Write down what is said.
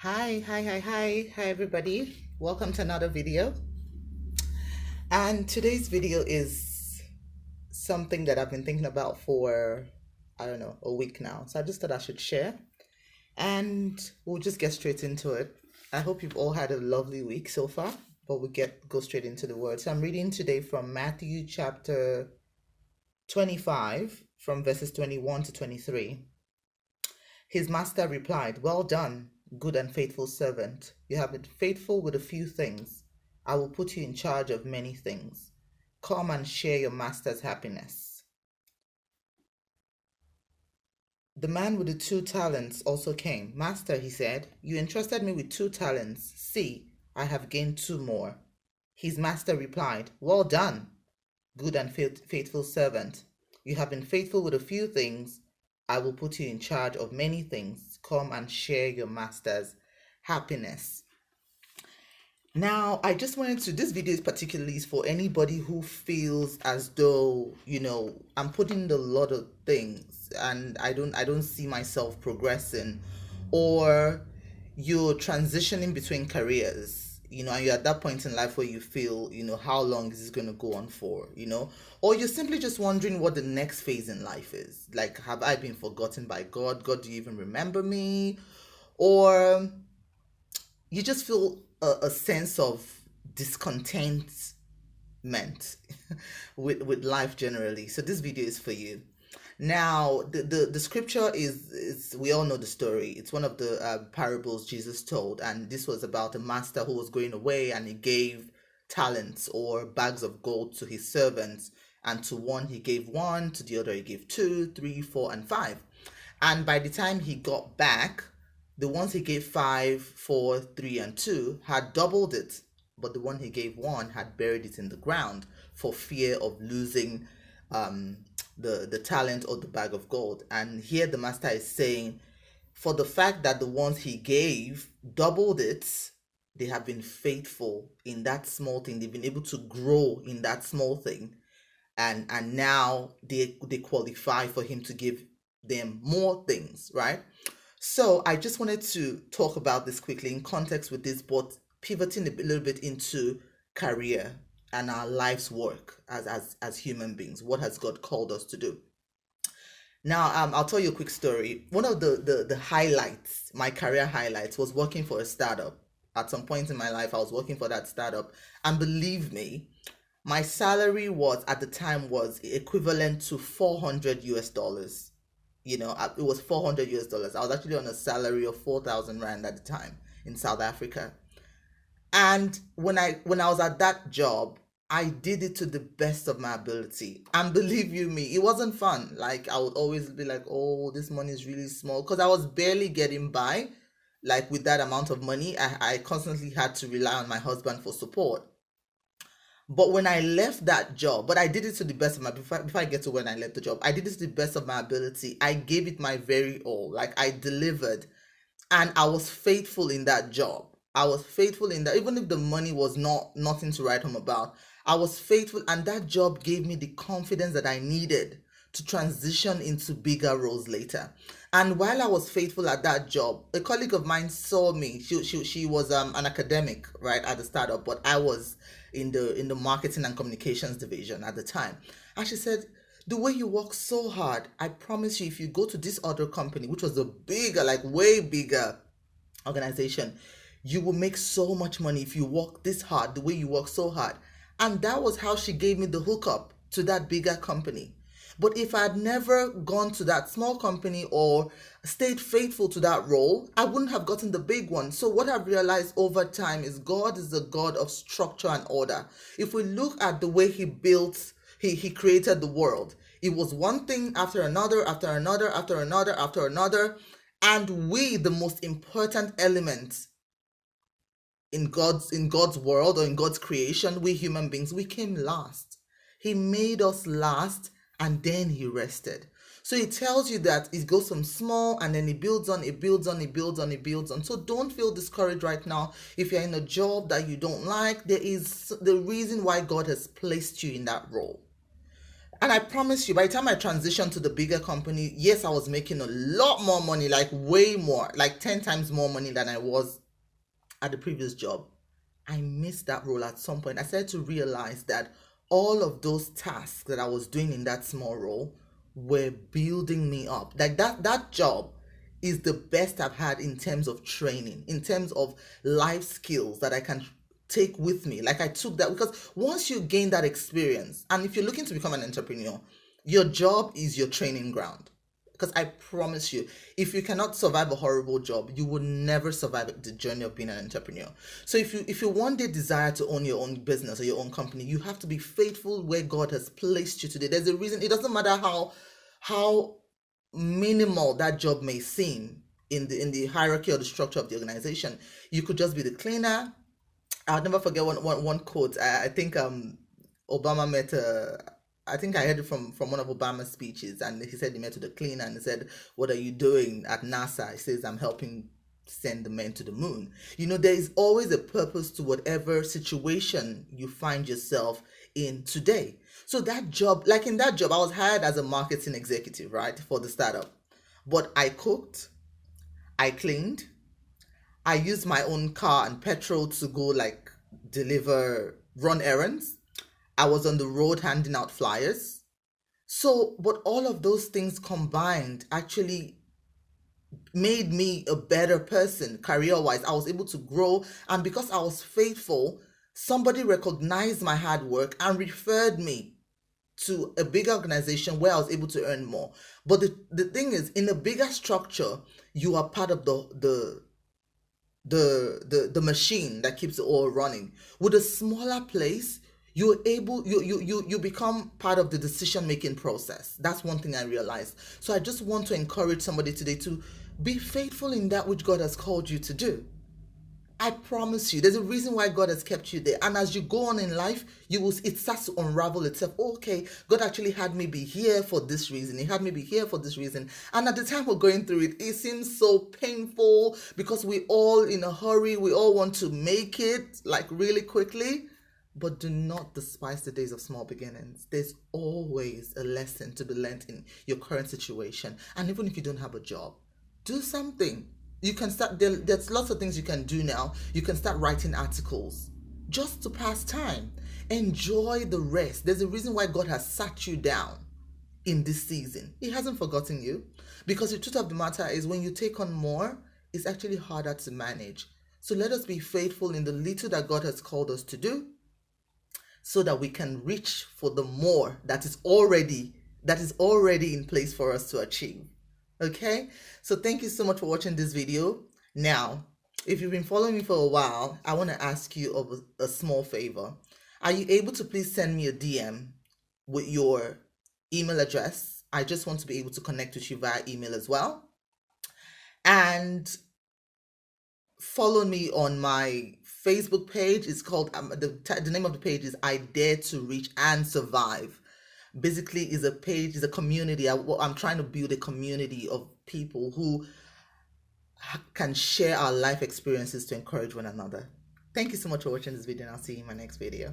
Hi, everybody. Welcome to another video. And today's video is something that I've been thinking about for, I don't know, a week now. So I just thought I should share and we'll just get straight into it. I hope you've all had a lovely week so far, but go straight into the word. So I'm reading today from Matthew chapter 25 from verses 21 to 23. His master replied, "Well done, good and faithful servant. You have been faithful with a few things. I will put you in charge of many things. Come and share your master's happiness." The man with the 2 talents also came. "Master," he said, "you entrusted me with 2 talents. See, I have gained 2 more." His master replied, "Well done, good and faithful servant. You have been faithful with a few things. I will put you in charge of many things. Come and share your master's happiness." Now, I just wanted to, this video is particularly for anybody who feels as though, I'm putting a lot of things and I don't see myself progressing, or you're transitioning between careers, and you're at that point in life where you feel, how long is this going to go on for, or you're simply just wondering what the next phase in life is. Like, have I been forgotten by God? God, do you even remember me? Or you just feel a sense of discontentment with life generally. So this video is for you. Now, the scripture is we all know the story. It's one of the parables Jesus told, and this was about a master who was going away, and he gave talents or bags of gold to his servants, and to one he gave one, to the other he gave two, three, four, and five. And by the time he got back, the ones he gave 5, 4, 3, and 2 had doubled it, but the one he gave 1 had buried it in the ground for fear of losing the talent or the bag of gold. And here the master is saying, for the fact that the ones he gave doubled it, they have been faithful in that small thing. They've been able to grow in that small thing, and now they qualify for him to give them more things, right? So I just wanted to talk about this quickly in context with this, but pivoting a little bit into career and our life's work as human beings. What has God called us to do? Now, I'll tell you a quick story. One of the highlights, my career highlights, was working for a startup. At some point in my life, I was working for that startup, and believe me, my salary was at the time was equivalent to 400 US dollars. It was 400 US dollars. I was actually on a salary of 4,000 Rand at the time in South Africa. And when I was at that job, I did it to the best of my ability. And believe you me, it wasn't fun. Like, I would always be like, oh, this money is really small, because I was barely getting by. Like, with that amount of money, I constantly had to rely on my husband for support. But when I left that job, but I did it to the best of my, before I get to when I left the job, I did it to the best of my ability. I gave it my very all. Like, I delivered, and I was faithful in that job. I was faithful in that, even if the money was nothing to write home about. I was faithful, and that job gave me the confidence that I needed to transition into bigger roles later. And while I was faithful at that job, a colleague of mine saw me. She was an academic, right, at the startup, but I was in the marketing and communications division at the time. And she said, "The way you work so hard, I promise you, if you go to this other company, which was a bigger, like way bigger organization, you will make so much money if you work this hard, the way you work so hard." And that was how she gave me the hookup to that bigger company. But if I had never gone to that small company or stayed faithful to that role, I wouldn't have gotten the big one. So what I've realized over time is God is a God of structure and order. If we look at the way he built, he created the world, it was one thing after another, after another, after another, after another. And we, the most important element in God's world or in God's creation, we human beings, we came last. He made us last, and then he rested. So it tells you that it goes from small, and then it builds on, it builds on, it builds on, it builds on. So don't feel discouraged right now. If you're in a job that you don't like, there is the reason why God has placed you in that role. And I promise you, by the time I transitioned to the bigger company, yes, I was making a lot more money, like way more, like 10 times more money than I was at the previous job. I missed that role at some point. I started to realize that all of those tasks that I was doing in that small role were building me up. Like that job is the best I've had in terms of training, in terms of life skills that I can take with me. Like I took that because once you gain that experience, and if you're looking to become an entrepreneur, your job is your training ground. Because I promise you, if you cannot survive a horrible job, you will never survive the journey of being an entrepreneur. So if you one day desire to own your own business or your own company, you have to be faithful where God has placed you today. There's a reason. It doesn't matter how minimal that job may seem in the hierarchy or the structure of the organization. You could just be the cleaner. I'll never forget one quote. I think Obama met I think I heard it from one of Obama's speeches, and he said he met with a cleaner and he said, "What are you doing at NASA?" He says, "I'm helping send the men to the moon." There is always a purpose to whatever situation you find yourself in today. So that job, like in that job, I was hired as a marketing executive, right, for the startup. But I cooked, I cleaned, I used my own car and petrol to go like run errands. I was on the road handing out flyers. So, but all of those things combined actually made me a better person career wise. I was able to grow, and because I was faithful, somebody recognized my hard work and referred me to a bigger organization where I was able to earn more. But the thing is, in a bigger structure, you are part of the machine that keeps it all running. With a smaller place, you're able you become part of the decision making process. That's one thing I realized. So I just want to encourage somebody today to be faithful in that which God has called you to do. I promise you, there's a reason why God has kept you there. And as you go on in life, it starts to unravel itself. Okay, God actually had me be here for this reason. He had me be here for this reason. And at the time we're going through it, it seems so painful because we all in a hurry. We all want to make it like really quickly. But do not despise the days of small beginnings. There's always a lesson to be learned in your current situation. And even if you don't have a job, do something. You can start, there's lots of things you can do now. You can start writing articles just to pass time. Enjoy the rest. There's a reason why God has sat you down in this season. He hasn't forgotten you. Because the truth of the matter is, when you take on more, it's actually harder to manage. So let us be faithful in the little that God has called us to do, so that we can reach for the more that is already in place for us to achieve. Okay, so thank you so much for watching this video. Now, if you've been following me for a while, I want to ask you of a small favor. Are you able to please send me a DM with your email address? I just want to be able to connect with you via email as well. And follow me on my Facebook page. It's called the name of the page is I Dare to Reach and Survive. Basically, is a community. I'm trying to build a community of people who can share our life experiences to encourage one another. Thank you so much for watching this video, and I'll see you in my next video.